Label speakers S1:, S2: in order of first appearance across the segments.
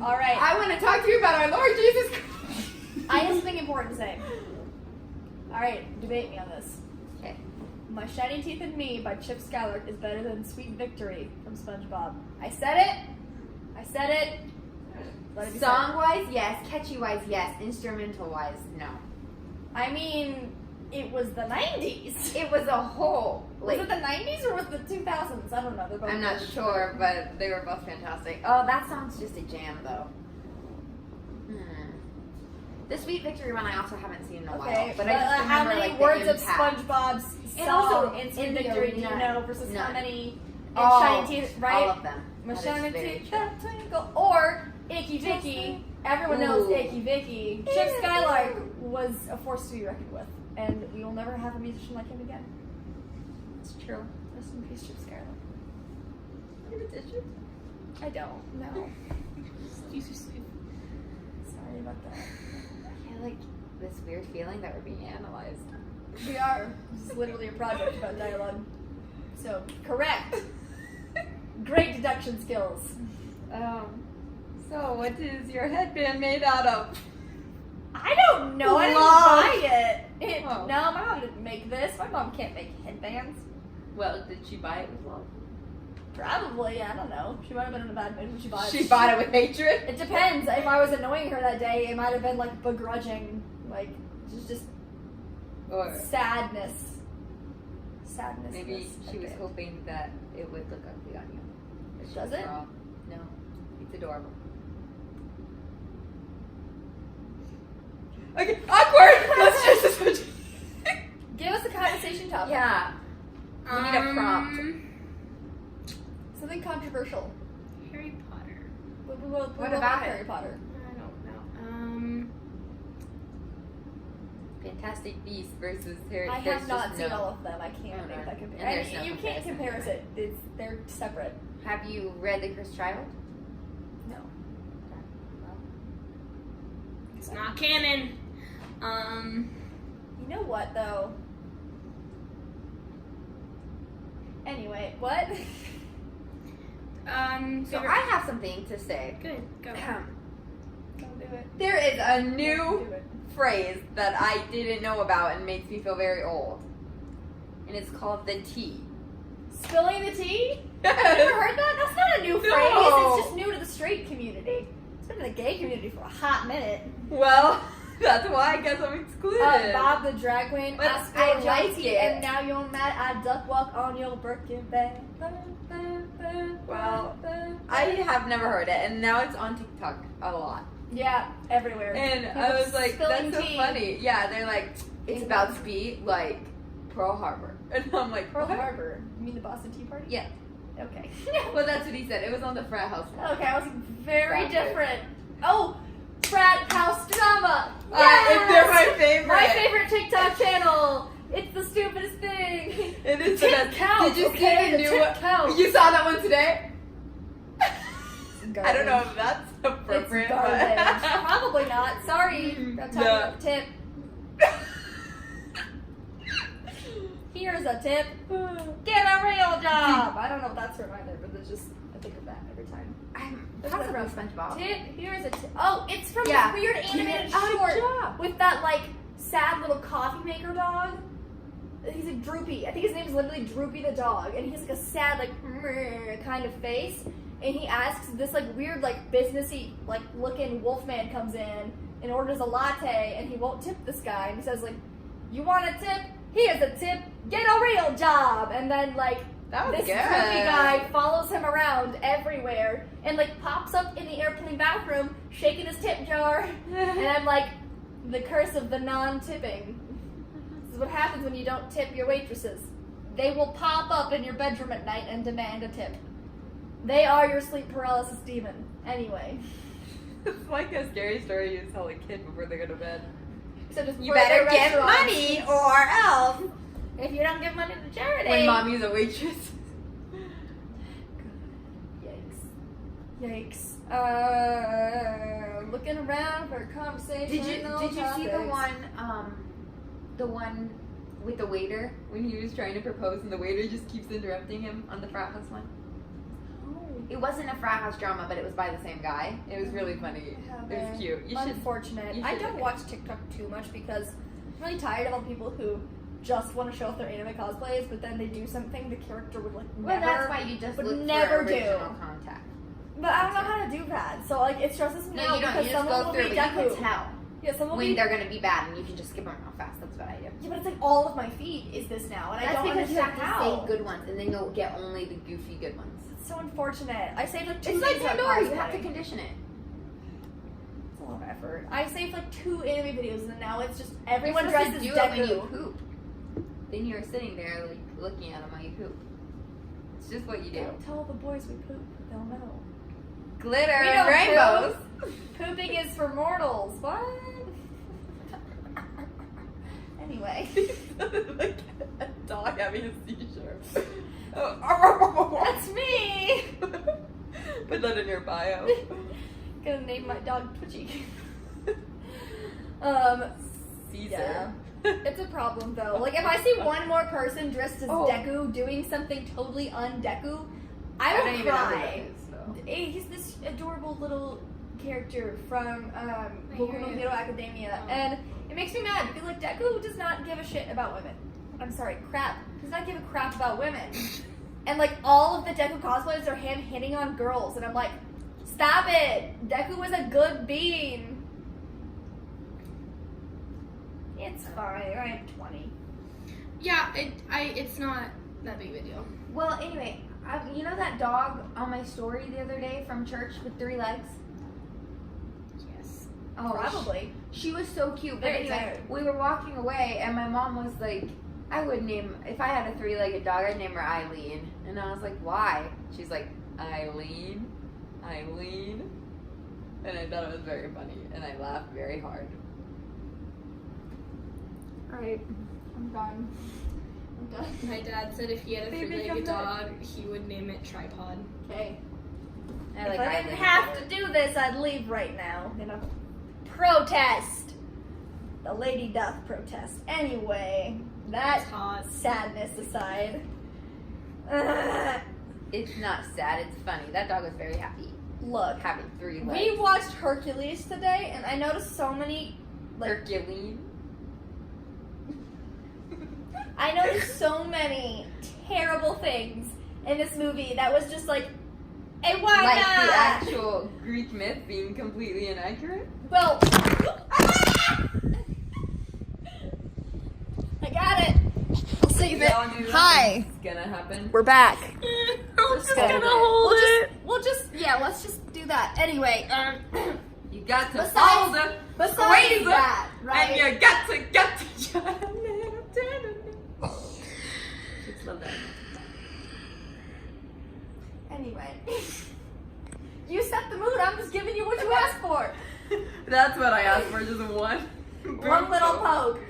S1: All right.
S2: I want to talk to you about our Lord Jesus Christ.
S1: I have something important to say. All right, debate me on this.
S2: Okay.
S1: My Shiny Teeth and Me by Chip Skylark is better than Sweet Victory from SpongeBob. I said it. Let it be said.
S2: Song-wise, yes. Catchy-wise, yes. Instrumental-wise, no.
S1: I mean, it was the 90s.
S2: It was a whole.
S1: Was it the 90s or was it the 2000s? I don't know. They're both
S2: I'm not sure, but they were both fantastic. Oh, that song's just a jam, though. The Sweet Victory one I also haven't seen in a while. But I just
S1: how
S2: remember,
S1: many
S2: like,
S1: words
S2: the
S1: of
S2: impact.
S1: SpongeBob's
S2: And also,
S1: song in Sweet
S2: in the
S1: Victory do you
S2: arena,
S1: know versus how
S2: none.
S1: many in
S2: Oh,
S1: Shiny Teeth, right?
S2: all of them.
S1: My
S2: That is
S1: Shiny
S2: very
S1: Teeth
S2: true.
S1: that twinkle. Or Icky Vicky. Everyone knows
S2: Ooh.
S1: Icky Vicky. Chip Skylark was a force to be reckoned with. And we will never have a musician like him again.
S2: It's true.
S1: Rest in peace, Chip Skylark.
S2: You have a tissue?
S1: I don't. No.
S3: Use your sleeve.
S1: Sorry about that.
S2: I feel like this weird feeling that we're being analyzed.
S1: We are. This is literally a project about dialogue. So, correct. Great deduction skills.
S2: So what is your headband made out of?
S1: I don't know. I didn't
S2: Love.
S1: buy it.
S2: Oh.
S1: No, my mom didn't make this. My mom can't make headbands.
S2: Well, did she buy it with love?
S1: Probably. I don't know. She might have been in a bad mood when she bought it.
S2: She bought it with hatred?
S1: It depends. If I was annoying her that day, it might have been like begrudging. Like, just
S2: Or
S1: sadness. Sadness.
S2: maybe she was hoping that it would look ugly on you. But she
S1: Does
S2: was
S1: it?
S2: wrong. No. It's adorable. Okay, awkward! Let's just switch.
S1: Give us a conversation topic.
S2: Yeah. We need a prompt.
S1: Something controversial.
S3: Harry Potter.
S2: What about it?
S1: Harry Potter?
S3: I don't know.
S2: Fantastic Beasts versus Harry.
S1: I
S2: there's
S1: have not
S2: just
S1: seen
S2: no-
S1: all of them. I can't
S2: Oh,
S1: make
S2: no.
S1: that
S2: And
S1: comparison.
S2: there's no
S1: You can't
S2: comparison.
S1: compare it. They're separate.
S2: Have you read The Cursed Child?
S1: No.
S3: It's not canon.
S1: You know what though? Anyway, what?
S2: So I have something to say.
S3: Good. Go.
S1: Don't do it.
S2: There is a
S1: Don't
S2: new
S1: do it.
S2: phrase that I didn't know about and makes me feel very old. And it's called the tea.
S1: Spilling the tea? You never heard that? That's not a new phrase.
S2: No.
S1: It's just new to the straight community. It's been in the gay community for a hot minute.
S2: Well, that's why I guess I'm excluded.
S1: Bob the drag queen,
S2: But
S1: I spilled
S2: I
S1: your
S2: like
S1: tea,
S2: it.
S1: and now you're mad. I duck walk on your Birkin bag.
S2: Well, I have never heard it, and now it's on TikTok a lot.
S1: Yeah, everywhere.
S2: And
S1: People
S2: I was like,
S1: spilling
S2: that's so
S1: tea.
S2: funny. Yeah, they're like, it's about to be like Pearl Harbor. And I'm like,
S1: Pearl
S2: what?
S1: Harbor. You mean the Boston Tea Party?
S2: Yeah.
S1: Okay.
S2: Well, that's what he said. It was on the frat house one.
S1: Okay, I was very
S2: Frat
S1: different. Oh, frat house drama.
S2: If they're my favorite.
S1: My favorite TikTok channel. It's the stupidest thing.
S2: It is
S1: Tip
S2: the best.
S1: counts,
S2: Did you
S1: okay?
S2: see
S1: The
S2: the new
S1: tip
S2: one?
S1: counts.
S2: You saw that one today? I don't know if that's
S1: It's
S2: appropriate.
S1: garbage.
S2: But
S1: Probably not. Sorry. I'm talking about the tip. Here's a tip. Get a real job. I don't know if that's from either, but there's just, I think of that every time.
S2: That's about SpongeBob.
S1: Tip, here's a tip. Oh, it's from
S2: Yeah.
S1: this weird animated
S2: Get a
S1: short
S2: job.
S1: with that, like, sad little coffee maker dog. He's like Droopy. I think his name is literally Droopy the dog. And he has, like, a sad, like, kind of face. And he asks this, like, weird, like, businessy, like, looking wolfman comes in and orders a latte. And he won't tip this guy. And he says, like, you want a tip? Here's a tip. Get a real job. And then, like,
S2: That was
S1: this
S2: good.
S1: droopy guy follows him around everywhere and like pops up in the airplane bathroom shaking his tip jar. And I'm like, the curse of the non-tipping. This is what happens when you don't tip your waitresses. They will pop up in your bedroom at night and demand a tip. They are your sleep paralysis demon. Anyway.
S2: It's like a scary story you tell a kid before they go to bed.
S1: So just
S2: You better get money or else.
S1: if you don't give money to charity.
S2: When mommy's a waitress.
S1: Yikes. Looking around for a conversation.
S2: Did you see the one with the waiter when he was trying to propose and the waiter just keeps interrupting him on the frat house one?
S1: Oh,
S2: It wasn't a frat house drama, but it was by the same guy. It was really funny. It was cute.
S1: Unfortunate. I don't watch TikTok too much because I'm really tired of all the people who just want to show off their anime cosplays, but then they do something the character would like
S2: Well,
S1: never.
S2: that's why you just
S1: would
S2: look
S1: never
S2: for
S1: do.
S2: original contact.
S1: But I don't know how to do that, so like it stresses me
S2: No,
S1: out
S2: you don't.
S1: because
S2: You just
S1: someone
S2: go
S1: will
S2: through,
S1: be
S2: but you
S1: Deku.
S2: can tell
S1: Yeah, someone will
S2: when
S1: be.
S2: they're gonna be bad, and you can just skip them real fast. That's what I do.
S1: Yeah, but it's like all of my feed is this now, and I
S2: That's
S1: don't
S2: because you
S1: understand
S2: have to
S1: how.
S2: save good ones, and then you'll get only the goofy good ones.
S1: It's so unfortunate. I saved like 2
S2: It's like
S1: videos about
S2: Pandora. You have to
S1: cosplaying.
S2: condition it.
S1: It's a lot of effort. I saved like 2 anime videos, and now it's just
S2: You're
S1: everyone
S2: supposed
S1: dresses
S2: to do it when you
S1: Deku.
S2: poop. Then you're sitting there like looking at them while you poop. It's just what you do.
S1: Don't tell the boys we poop. They'll know.
S2: Glitter
S1: We
S2: and
S1: don't
S2: rainbows.
S1: Pooping is for mortals. What? Anyway.
S2: Like a dog having a seizure.
S1: That's me!
S2: Put that in your bio.
S1: Gonna name my dog Twitchy.
S2: Caesar.
S1: Yeah. It's a problem though. Like if I see one more person dressed as
S2: Oh.
S1: Deku doing something totally un-Deku, I
S2: don't
S1: will
S2: even know who that
S1: cry.
S2: is, so.
S1: He's this adorable little character from Boku no
S3: hear you.
S1: Hero Academia,
S3: Oh.
S1: and it makes me mad because like Deku does not give a shit about women. I'm sorry, crap. Does not give a crap about women. And like all of the Deku cosplays are him hitting on girls, and I'm like, stop it! Deku is a good being. It's fine. I am 20.
S3: Yeah, it's not that big of a deal.
S2: Well, anyway, you know that dog on my story the other day from church with 3 legs?
S3: Yes.
S2: Oh,
S1: Probably.
S2: She was so cute. But
S1: Very
S2: anyway,
S1: tired.
S2: we were walking away, and my mom was like, I would name, if I had a 3-legged dog, I'd name her Eileen. And I was like, why? She's like, Eileen? Eileen? And I thought it was very funny, and I laughed very hard.
S1: Alright. I'm done. I'm done.
S3: My dad said if he had a
S1: Baby,
S3: 3-legged
S1: come
S3: dog, he would name it Tripod.
S1: Okay.
S2: I
S1: If
S2: like
S1: I
S2: Eileen.
S1: didn't have to do this, I'd leave right now in a protest. The Lady Duff protest. Anyway, that
S3: That's hot.
S1: sadness aside.
S2: It's not sad, it's funny. That dog was very happy
S1: Look,
S2: having 3 legs.
S1: we watched Hercules today, and I noticed so many, like,
S2: Hercules.
S1: I noticed so many terrible things in this movie that was just like, hey, why
S2: Like
S1: not?
S2: the actual Greek myth being completely inaccurate.
S1: Well, I got it. I'll save it.
S2: Y'all knew that
S1: Hi.
S2: was gonna happen.
S1: We're back.
S3: I'm
S2: just gonna
S3: hold
S1: Let's just do that. Anyway,
S2: You got to
S1: Besides-
S2: follow the
S1: besides
S2: squeeze
S1: that, right?
S2: and you got to Just love that.
S1: Anyway, you set the mood. I'm just giving you what you asked for.
S2: That's what I asked for, just one.
S1: One little poke.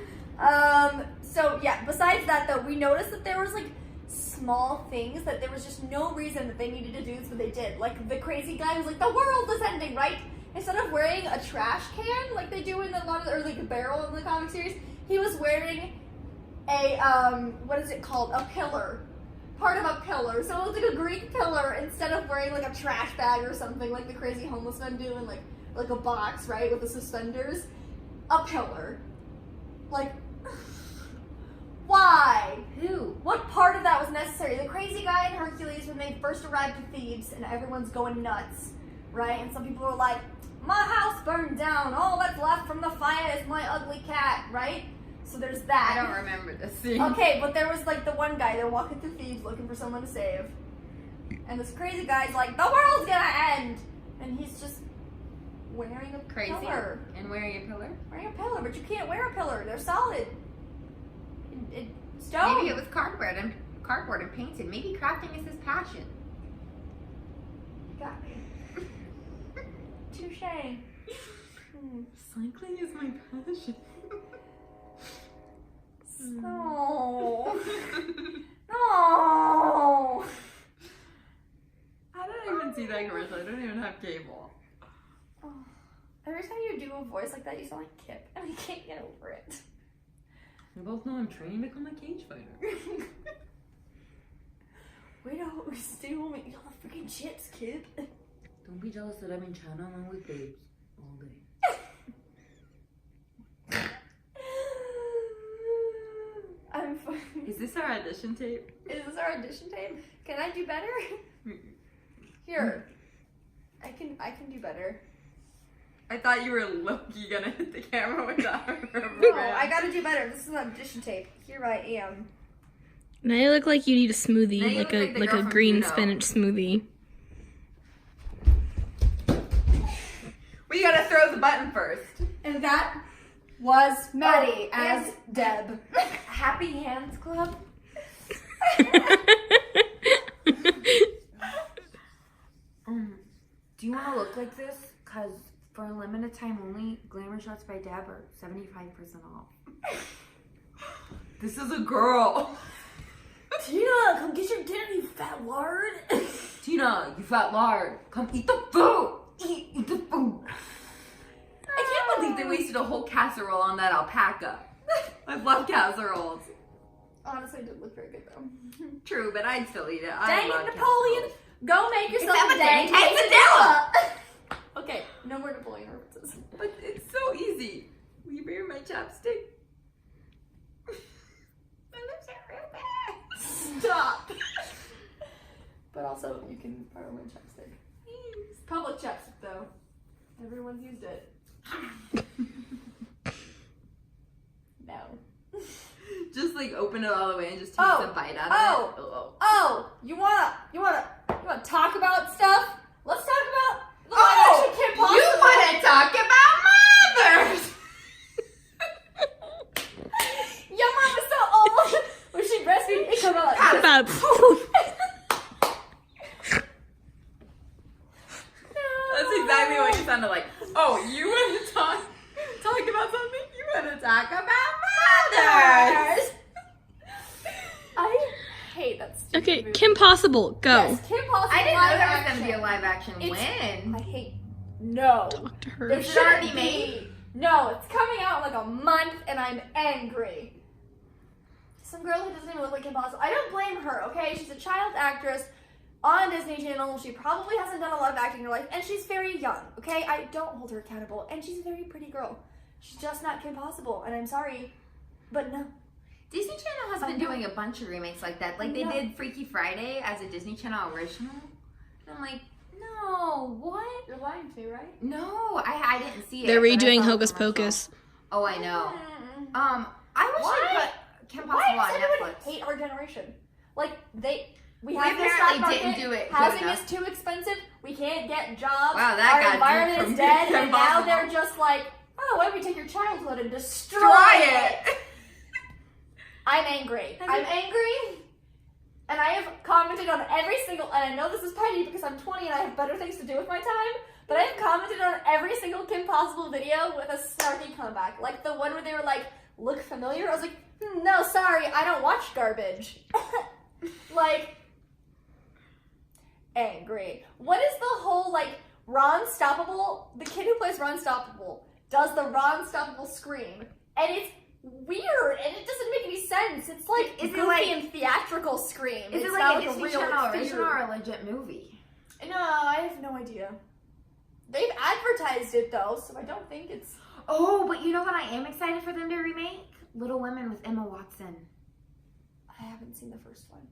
S1: So yeah, besides that though, we noticed that there was like small things that there was just no reason that they needed to do, so they did. Like the crazy guy was like, the world is ending, right? Instead of wearing a trash can like they do in a lot of, or like a barrel in the comic series, he was wearing a what is it called? A pillar. Part of a pillar. So it was like a Greek pillar instead of wearing like a trash bag or something like the crazy homeless men do in like a box, right, with the suspenders. A pillar. Like, why?
S2: Who?
S1: What part of that was necessary? The crazy guy in Hercules when they first arrived to Thebes and everyone's going nuts, right? And some people were like, my house burned down. All that's left from the fire is my ugly cat, right? So there's that.
S2: I don't remember this scene.
S1: Okay, but there was like the one guy, they're walking through Thebes looking for someone to save. And this crazy guy's like, the world's gonna end! And he's just wearing a
S2: Crazy.
S1: pillar.
S2: And wearing a pillar?
S1: Wearing a pillar, but you can't wear a pillar. They're solid. Stone.
S2: Maybe it was cardboard and painted. Maybe crafting is his passion.
S1: You got me. Touche.
S2: Cycling is my passion.
S1: No. No.
S2: I don't even see that commercial. I don't even have cable.
S1: Oh. Every time you do a voice like that, you sound like Kip, and I can't get over it.
S2: We both know I'm training to become a cage fighter.
S1: We don't still want to eat all the freaking chips, kid.
S2: Don't be jealous that I'm in China along with babes all day.
S1: I'm fine.
S2: Is this our audition tape?
S1: Is this our audition tape? Can I do better? Here. I can do better.
S2: I thought you were low-key gonna hit the camera with that.
S1: No, I gotta do better. This is an audition tape. Here I am.
S3: Now you look like you need a smoothie,
S2: Now you
S3: like
S2: look
S3: a
S2: like the girl from
S3: green
S2: Juno.
S3: spinach smoothie.
S2: We gotta throw the button first.
S1: And that was Maddie
S2: Oh,
S1: as Deb. Happy Hands Club.
S2: Do you want to look like this? Because for a limited time only, Glamour Shots by Deb are 75% off. This is a girl.
S1: Tina, come get your dinner, you fat lard.
S2: Tina, you fat lard. Come eat the food. Eat the food. I can't believe they wasted a whole casserole on that alpaca. I love casseroles.
S1: Honestly, it did look very good though.
S2: True, but I'd still eat it.
S1: Dang it, Napoleon! Go make yourself
S2: Except
S1: a
S2: for
S1: dang
S2: dang
S1: quesadilla! Okay, no more Napoleon references.
S2: But it's so easy. Will you bring my chapstick? My lips are real bad.
S1: Stop! But also, you can borrow my chapstick. Public chapstick though. Everyone's used it. No.
S2: Just like open it all the way and just take
S1: Oh,
S2: a bite out of it.
S1: Oh, you wanna talk about stuff? Let's talk about the live action Kim Possible.
S2: You want to talk about mothers?
S1: Your mom was so old when she breastfeed. It come out like this.
S3: About
S2: That's exactly what you sounded like. Oh, you want to talk about something? You want to talk about mothers?
S1: I hate that stupid
S3: okay,
S1: movie.
S3: Kim Possible, go.
S1: Yes, Kim Possible.
S2: I didn't know
S1: live
S2: there was
S1: action.
S2: going to be a live action
S1: It's-
S2: win.
S1: I hate. No.
S3: Talk to her.
S1: There
S2: Is it already
S1: shouldn't
S2: made?
S1: be. No, it's coming out in like a month, and I'm angry. Some girl who doesn't even look like Kim Possible. I don't blame her. Okay, she's a child actress on Disney Channel. She probably hasn't done a lot of acting in her life, and she's very young. Okay, I don't hold her accountable, and she's a very pretty girl. She's just not Kim Possible, and I'm sorry, but no.
S2: Disney Channel has been doing a bunch of remakes like that. Like they did Freaky Friday as a Disney Channel original. And I'm like, no, what?
S1: You're lying to me, right?
S2: No, I didn't see it.
S3: They're
S2: but I
S3: redoing
S2: saw the
S3: Hocus
S2: commercial.
S3: Pocus.
S2: Oh, I know.
S1: Mm.
S2: I wish
S1: Why?
S2: they put Kim
S1: Why
S2: Possible
S1: does
S2: on
S1: everyone
S2: Netflix.
S1: hate our generation? Like we
S2: We
S1: have this
S2: apparently
S1: stock
S2: didn't
S1: market.
S2: do it good
S1: Housing
S2: enough.
S1: is too expensive. We can't get jobs.
S2: Wow, that
S1: our
S2: got
S1: environment
S2: deep
S1: is
S2: from
S1: dead,
S2: Kim
S1: and now
S2: Possible.
S1: they're just like, oh, why don't we take your childhood and destroy
S2: Try
S1: it?
S2: it.
S1: I'm angry. I'm angry, and I have commented on every single. And I know this is petty because I'm 20 and I have better things to do with my time. But I've commented on every single Kim Possible video with a snarky comeback, like the one where they were like, "Look familiar?" I was like, "No, sorry, I don't watch garbage." Like, angry. What is the whole like Ron Stoppable? The kid who plays Ron Stoppable does the Ron Stoppable scream, and it's weird, and it doesn't make any sense. It's like
S2: Is it
S1: goofy
S2: like-
S1: and theatrical scream.
S2: Is
S1: It's
S2: it
S1: not
S2: like a Disney
S1: real
S2: Channel
S1: fear.
S2: original or a legit movie?
S1: No, I have no idea. They've advertised it though, so I don't think it's.
S2: Oh, but you know what I am excited for them to remake? Little Women with Emma Watson.
S1: I haven't seen the first one.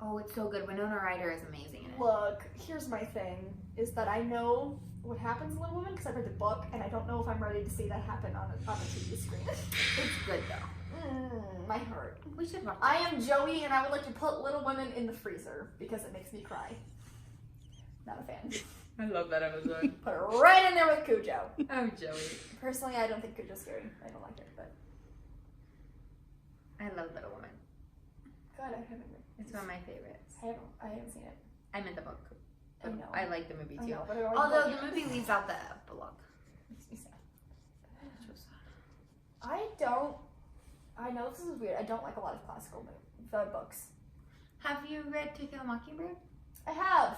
S2: Oh, it's so good. Winona Ryder is amazing in it.
S1: Look, here's my thing: is that I know what happens in Little Women because I read the book, and I don't know if I'm ready to see that happen on a TV screen.
S2: It's good though.
S1: My heart.
S2: We should watch it.
S1: I am Joey, and I would like to put Little Women in the freezer because it makes me cry. Not a fan.
S2: I love that episode.
S1: Put her right in there with Cujo.
S2: Oh, Joey.
S1: Personally, I don't think Cujo's scary. I don't like it, but
S2: I love Little Women.
S1: God, I haven't.
S2: It's one of my favorites.
S1: I haven't seen it.
S2: I'm in the book.
S1: I know.
S2: I like the movie
S1: I
S2: too.
S1: know, but I don't like
S2: Although
S1: the
S2: the movie leaves out the epilogue.
S1: makes me sad. I know this is weird. I don't like a lot of classical books.
S2: Have you read To Kill a Mockingbird?
S1: I have.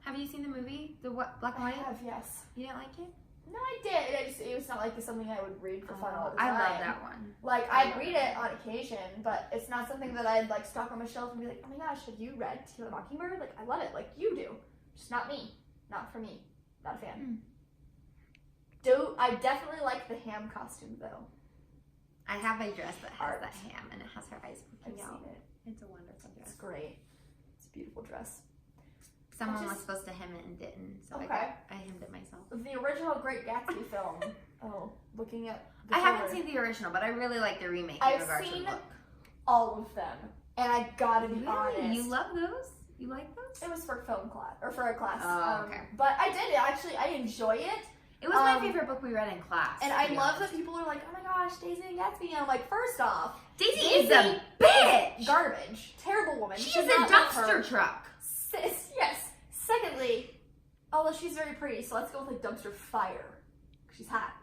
S2: Have you seen the movie, the black and
S1: I
S2: white?
S1: have, yes.
S2: You didn't like it?
S1: No, I did. It was not like something I would read for fun all the
S2: I
S1: time.
S2: love that one.
S1: Like, I'd read it on occasion, but it's not something that I'd, like, stock on my shelf and be like, oh my gosh, have you read To Kill a Mockingbird? Like, I love it. Like, you do. Just not me. Not for me. Not a fan. I definitely like the ham costume, though.
S2: I have a dress that has that ham, and it has her eyes poking
S1: I've
S2: out.
S1: seen it.
S2: It's a wonderful dress.
S1: It's great. It's a beautiful dress.
S2: Someone was supposed to hem it and didn't, so I hemmed it myself.
S1: The original Great Gatsby film. Oh, looking at
S2: I haven't seen the original, but I really like the remake in regards to the look.
S1: All of them, and I gotta be honest.
S2: You love those? You like those?
S1: It was for film class, or for a class.
S2: Oh, okay.
S1: But I did actually. I enjoy it.
S2: It was my favorite book we read in class.
S1: And I love that people are like, oh my gosh, Daisy and Gatsby. And I'm like, first off,
S2: Daisy is a bitch!
S1: Garbage. Terrible woman.
S2: She is a dumpster truck.
S1: Yes. Secondly, although she's very pretty, so let's go with like dumpster fire. She's hot.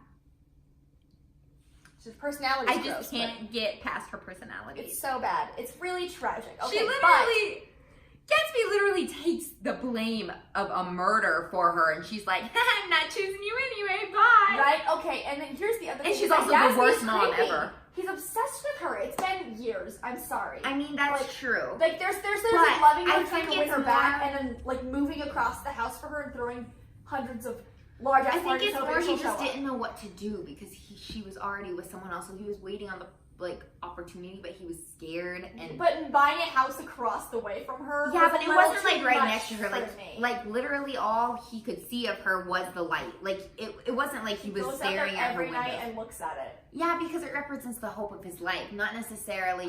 S1: She's personality.
S2: I just can't get past her personality.
S1: It's so bad. It's really tragic. Okay,
S2: Gatsby literally takes the blame of a murder for her, and she's like, I'm not choosing you anyway, bye.
S1: Right? Okay, and then here's the other thing.
S2: And she's also the worst mom ever.
S1: He's obsessed with her. It's been years. I'm sorry.
S2: I mean, that's true.
S1: Like, there's like loving her, trying to win her back, and then like moving across the house for her and throwing hundreds of large ass parties.
S2: I think it's more he just didn't know what to do because she was already with someone else, so he was waiting on the opportunity, but he was scared. And
S1: but buying a house across the way from her.
S2: Yeah, but it wasn't like right next to her. Like literally, all he could see of her was the light. Like it wasn't like he was staring at her
S1: every night
S2: window.
S1: and looks at it.
S2: Yeah, because it represents the hope of his life, not necessarily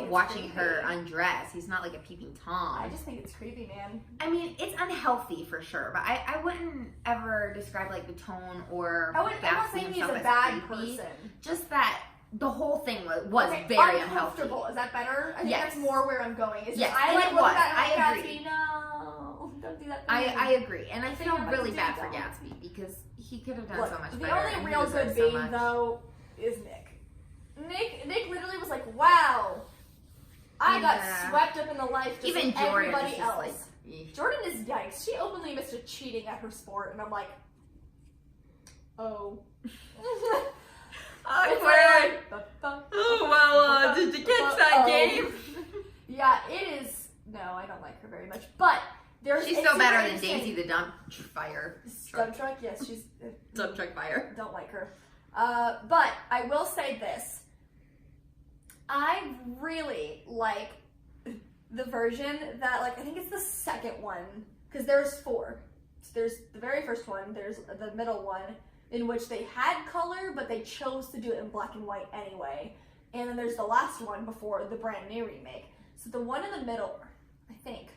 S2: watching her undress. He's not like a peeping tom.
S1: I just think it's creepy, man.
S2: I mean, it's unhealthy for sure, but I wouldn't ever describe like the tone or
S1: I wouldn't say he's a bad person.
S2: Just that the whole thing was very unhealthy.
S1: Is that better? I think that's more where I'm going. It's
S2: yes,
S1: I like looking at
S2: I agree.
S1: Gatsby. No, don't do that.
S2: I agree, and I feel really bad for Gatsby because he could have done so much better.
S1: The only real good being though is Nick. Nick literally was like, "Wow, I got swept up in the life just
S2: even
S1: like
S2: Jordan
S1: everybody else."
S2: Like,
S1: Jordan is yikes. She openly admits to cheating at her sport, and I'm like, oh.
S2: Did you catch that game?
S1: Yeah, it is. No, I don't like her very much, but
S2: she's still better than Daisy the dump fire.
S1: Dump truck, yes, she's
S2: dump truck fire.
S1: Don't like her. But I will say this. I really like the version that, like, I think it's the second one, because there's 4. So there's the very first one, there's the middle one, in which they had color, but they chose to do it in black and white anyway. And then there's the last one before the brand new remake. So the one in the middle, I think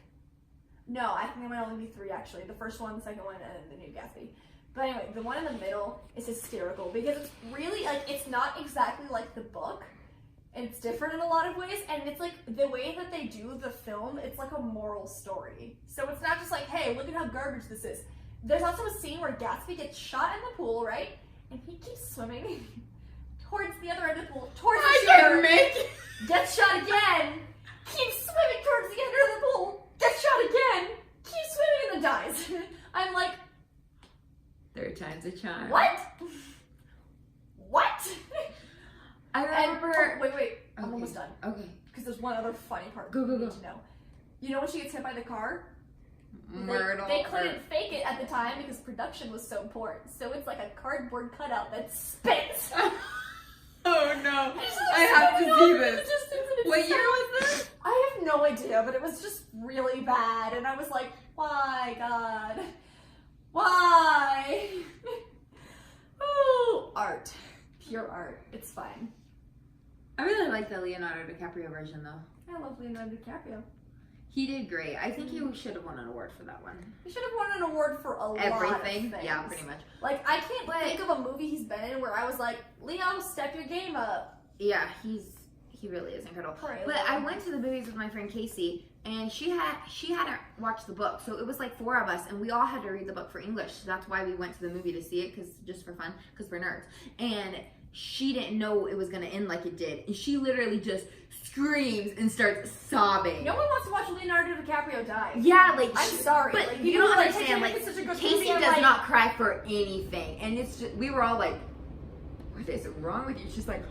S1: there might only be 3 actually. The first one, the second one, and then the new Gatsby. But anyway, the one in the middle is hysterical because it's really, like, it's not exactly like the book. And it's different in a lot of ways. And it's like, the way that they do the film, it's like a moral story. So it's not just like, hey, look at how garbage this is. There's also a scene where Gatsby gets shot in the pool, right? And he keeps swimming towards the other end of the pool, towards the shore. Gets shot again. Keeps swimming towards the end of the pool. Gets shot again. Keeps swimming and then dies. I'm like,
S2: 3rd time's a charm.
S1: What? What?
S2: I remember.
S1: Wait. I'm almost done.
S2: Okay.
S1: Because there's one other funny part.
S2: Go.
S1: You need to know. You know when she gets hit by the car?
S2: Myrtle.
S1: They couldn't fake it at the time because production was so poor. So it's like a cardboard cutout that spits.
S2: Oh no! I have to see this. What year was this?
S1: I have no idea, but it was just really bad, and I was like, "Why, God? Why?" Oh, art, pure art. It's fine.
S2: I really like the Leonardo DiCaprio version, though.
S1: I love Leonardo DiCaprio.
S2: He did great. I think he should have won an award for that one.
S1: He should have won an award for
S2: everything.
S1: Lot of things.
S2: Yeah, pretty much.
S1: Like, I can't think of a movie he's been in where I was like, Leo, step your game up.
S2: Yeah, he really is incredible. But I went to the movies with my friend Casey, and she hadn't watched the book, so it was like 4 of us, and we all had to read the book for English. So that's why we went to the movie to see it, just for fun, because we're nerds. And she didn't know it was gonna end like it did, and she literally just screams and starts sobbing.
S1: No one wants to watch Leonardo DiCaprio die.
S2: Yeah, like
S1: I'm sorry,
S2: but
S1: like,
S2: you don't
S1: like,
S2: understand. Like
S1: Titanic is such a good
S2: Casey
S1: movie, I'm
S2: does
S1: like-
S2: not cry for anything, and it's just, we were all like, "What is wrong with you?" She's like,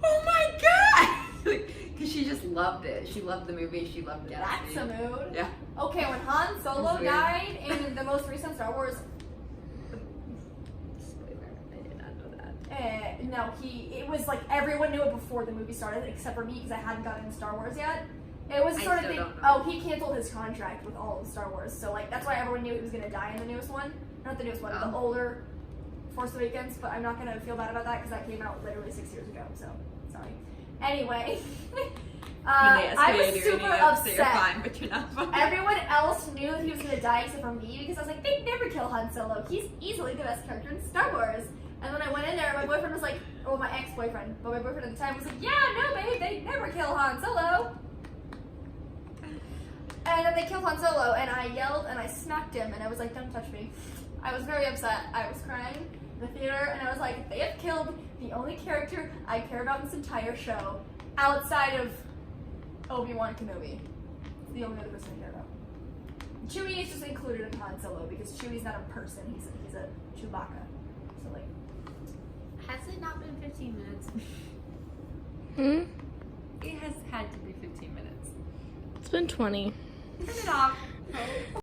S2: "Oh my god!" Because she just loved it. She loved the movie. She loved Gatsby.
S1: That's a mood.
S2: Yeah.
S1: Okay, when Han Solo
S2: That's weird.
S1: died in the most recent Star Wars,
S2: Spoiler. I did not know that.
S1: no, it was like everyone knew it before the movie started, except for me because I hadn't gotten into Star Wars yet. It was
S2: I
S1: sort of
S2: still
S1: thing.
S2: don't know.
S1: Oh, he canceled his contract with all of Star Wars, so like that's why everyone knew he was gonna die in the newest one. Not the newest one, the
S2: Oh.
S1: older Force Awakens. But I'm not gonna feel bad about that because that came out literally 6 years ago. So sorry. Anyway, I was super upset.
S2: You're fine, but you're not fine.
S1: Everyone else knew that he was gonna die except for me because I was like, they'd never kill Han Solo. He's easily the best character in Star Wars. And when I went in there, my boyfriend was like, oh, my ex-boyfriend, but my boyfriend at the time was like, yeah, no, babe, they'd never kill Han Solo. And then they killed Han Solo, and I yelled and I smacked him, and I was like, don't touch me. I was very upset. I was crying in the theater, and I was like, they have killed the only character I care about in this entire show outside of Obi-Wan Kenobi. It's the only other person I care about. Chewie is just included in Han Solo because Chewie's not a person. He's a Chewbacca. So like,
S2: Has it not been 15 minutes?
S4: Hmm?
S2: It has had to be 15 minutes.
S4: It's been 20.
S2: Turn it off.